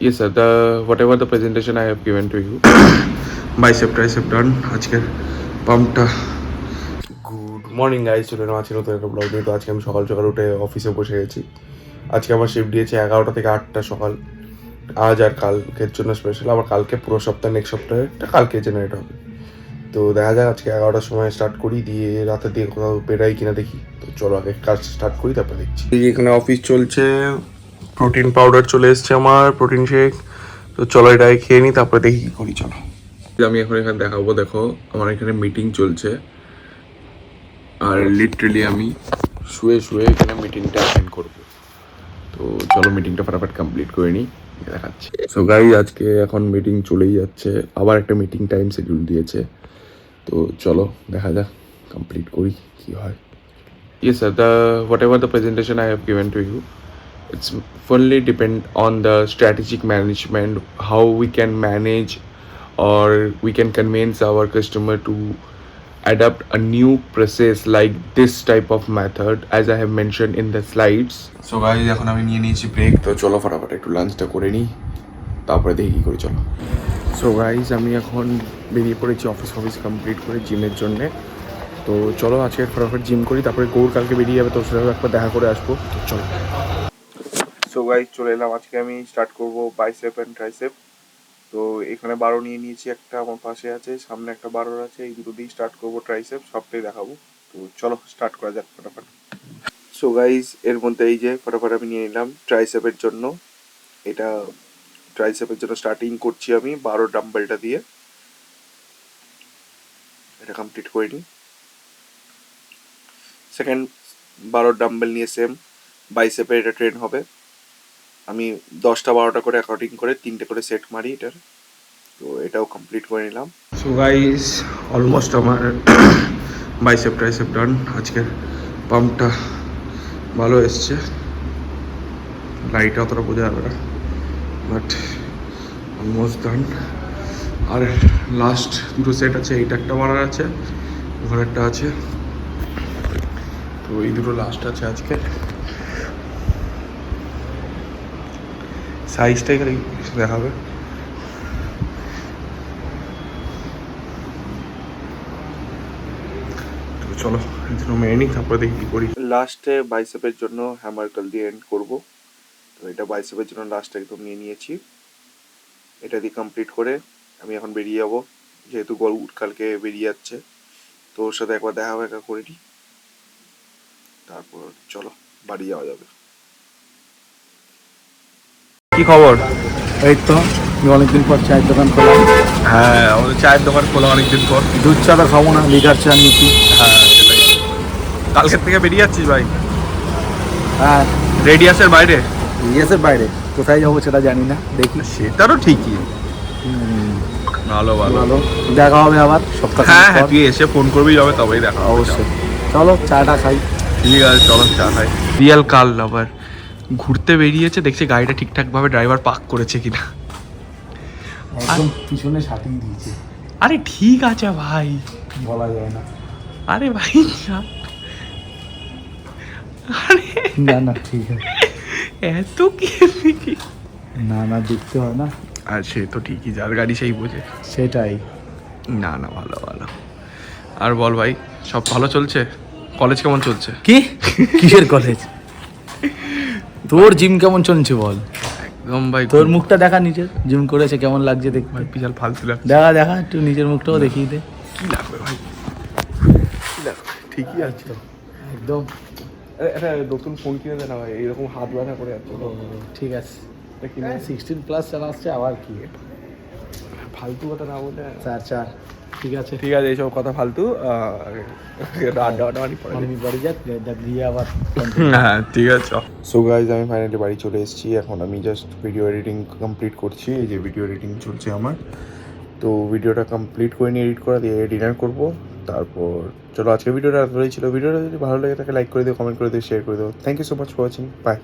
Yes, sir. The whatever the presentation I have given to you. Bicep tricep done. আজকের পাম্পটা। Good morning guys, চলে এলাম আজকে নতুন একটা ব্লগ নিয়ে। তো আজকে আমি সকাল সকাল উঠে অফিসে বসে গেছি। আজকে আমার শিফট দিয়েছে 11টা থেকে 8টা সকাল। আজ আর কালকের জন্য স্পেশাল, আবার কালকে পুরো সপ্তাহ, নেক্সট সপ্তাহেটা কালকে জেনারেট হবে। তো দেখা যাক আজকে 11টার সময় স্টার্ট করি, দিয়ে রাতের দিকে কোথাও বেরাই কিনা দেখি। তো চলো আগে কাজ স্টার্ট করি, তারপরে দেখছি। এখানে অফিস চলছে, প্রোটিন পাউডার চলে এসছে আমার, প্রোটিন শেক। তো চলো এটাই খেয়ে নিই, তারপরে দেখি কী করি। চলো আমি এখন এখানে দেখাবো। দেখো আমার এখানে মিটিং চলছে, আর লিটারেলি আমি শুয়ে শুয়ে এখানে মিটিংটা অ্যাটেন্ড করবো। তো চলো মিটিংটা ফটাফট কমপ্লিট করে নিই, দেখাচ্ছি। সো গাইজ, আজকে এখন মিটিং চলেই যাচ্ছে, আবার একটা মিটিং টাইম শিডিউল দিয়েছে। তো চলো দেখা যাক, কমপ্লিট করি কী হয়। Yes, sir. Whatever the presentation I have given to you, it's fully depend on the strategic management, how we can manage or we can convince our customer to adapt a new process like this type of method, as I have mentioned in the slides. So guys, এখন আমি নিয়ে নিয়েছি break. তো চলো ফটাফট একটু লাঞ্চটা করে নিই, তারপরে দেখি কী করি। চলো। সো গাইজ, আমি এখন বেরিয়ে পড়েছি অফিস কমপ্লিট করে জিমের জন্যে। তো চলো আজকে ফটাফট জিম করি, তারপরে গৌর কালকে বেরিয়ে যাবে, তোর সাথে একবার দেখা করে আসবো। তো চলো। সো গাইজ, চলে এলাম। আজকে আমি স্টার্ট করবো বাইসেপ অ্যান্ড ট্রাইসেপ। তো এখানে 12 নিয়ে নিয়েছি, একটা আমার পাশে আছে, সামনে একটা 12 আছে। এই দুটো দিয়ে স্টার্ট করবো ট্রাইসেপ, সবটাই দেখাবো। তো চলো স্টার্ট করা যাক ফটাফট। সো গাইজ, এর মধ্যে এই যে ফটাফট আমি নিয়ে নিলাম ট্রাইসেপের জন্য। এটা ট্রাইসেপের জন্য স্টার্টিং করছি আমি 12 ডাম্বেলটা দিয়ে। এটা কমপ্লিট করে নিই। সেকেন্ড 12 ডাম্বেল নিয়ে সেম বাইসেপে এটা ট্রেন হবে। আমি 10টা 12টা করে অ্যাকর্ডিং করে 3টে করে সেট মারি এটার। তো এটাও কমপ্লিট করে নিলাম। সো গাইস, অলমোস্ট আমার বাইসেপ ট্রাইসেপ ডান। আজকের পাম্পটা ভালো এসছে, লাইট অতটা বোঝা যাবে না, বাট অলমোস্ট ডান। আর লাস্ট দুটো সেট আছে, এইটা একটা মারার আছে, ওখানে একটা আছে। তো এই দুটো লাস্ট আছে আজকে। সাইজটা এখানে দেখাবে। তো চলো এই দুটো মেরে নিই, তারপরে দেখি কী করি। লাস্টে বাইসেপের জন্য হ্যামার কাল দিয়ে এন্ড করবো। তো এটা বাইসেপের জন্য লাস্ট একদম নিয়ে নিয়েছি। এটা দিয়ে কমপ্লিট করে আমি এখন বেরিয়ে যাবো, যেহেতু গৌর কালকে বেরিয়ে যাচ্ছে। তো ওর সাথে একবার দেখা করে নিই, তারপর চলো বাড়ি যাওয়া যাবে। কি খবর? এই তো অনেকদিন পর চায়ের দোকান খোলা। হ্যাঁ, আমাদের চায়ের দোকান খোলা অনেকদিন পর। দুধ চাটা খাবো না, লিকার চা নিয়েছি। হ্যাঁ সেটাই। কালকের থেকে বেরিয়ে যাচ্ছিস ভাই? হ্যাঁ, রেডিয়াসের বাইরে? রেডিয়াসের বাইরে কোথায় যাবো সেটা জানি না, দেখি। সেটারও ঠিকই। ভালো ভালো ভালো, দেখা হবে আবার সপ্তাহ। হ্যাঁ হ্যাঁ, তুই এসে ফোন করবি, যাবে তবেই দেখা হবে। অবশ্যই। চলো চাটা খাই। ঠিক আছে চলো চা খাই। রিয়াল কাল লাভার ঘুরতে বেরিয়েছে, দেখছে গাড়িটা ঠিকঠাকভাবে ড্রাইভার পার্ক করেছে কিনা। একদম পিছনে সাটিং দিয়েছে। আরে ঠিক আছে ভাই, বলা যায় না। আরে ভাই আরে না না ঠিক আছে, এত কি না না দেখতে হয় না। আর সে তো ঠিকই, যার গাড়ি সেই বোঝে। সেটাই। না না, ভালো ভালো। আর বল ভাই, সব ভালো চলছে? কলেজ কেমন চলছে? কি কিসের কলেজ? তোর জিম কেমন চলছে বল? একদম ভাই, তোর মুখটা দেখা, নিজের জিম করেছে কেমন লাগছে দেখতে। বিশাল ফালতু লাগছে। দেখা দেখা একটু নিজের মুখটাও দেখিয়ে দে। কি লাগবে ভাই, কি লাগবে? ঠিকই আছে একদম। একটা নতুন ফোন কিনে দে না ভাই, এইরকম হাত ব্যথা করে যাচ্ছে। ঠিক আছে, 16+ চালাচ্ছে আবার কি ফালতু কথা না বলে। চার ঠিক আছে ঠিক আছে, এইসব কথা ফালতু। আড্ডা আমি বাড়ি যাক, দিয়ে আবার। হ্যাঁ ঠিক আছে। সো গাইজ, আমি ফাইনালি বাড়ি চলে এসেছি। এখন আমি জাস্ট ভিডিও এডিটিং কমপ্লিট করছি। এই যে ভিডিও এডিটিং চলছে আমার। তো ভিডিওটা কমপ্লিট করে নিয়ে এডিট করা দিয়ে ডিনার করবো। তারপর চলো, আজকে ভিডিওটা এতটাই ছিল। ভিডিওটা যদি ভালো লাগে থাকে লাইক করে দিও, কমেন্ট করে দিও, শেয়ার করে দিও। Thank you so much for watching. By.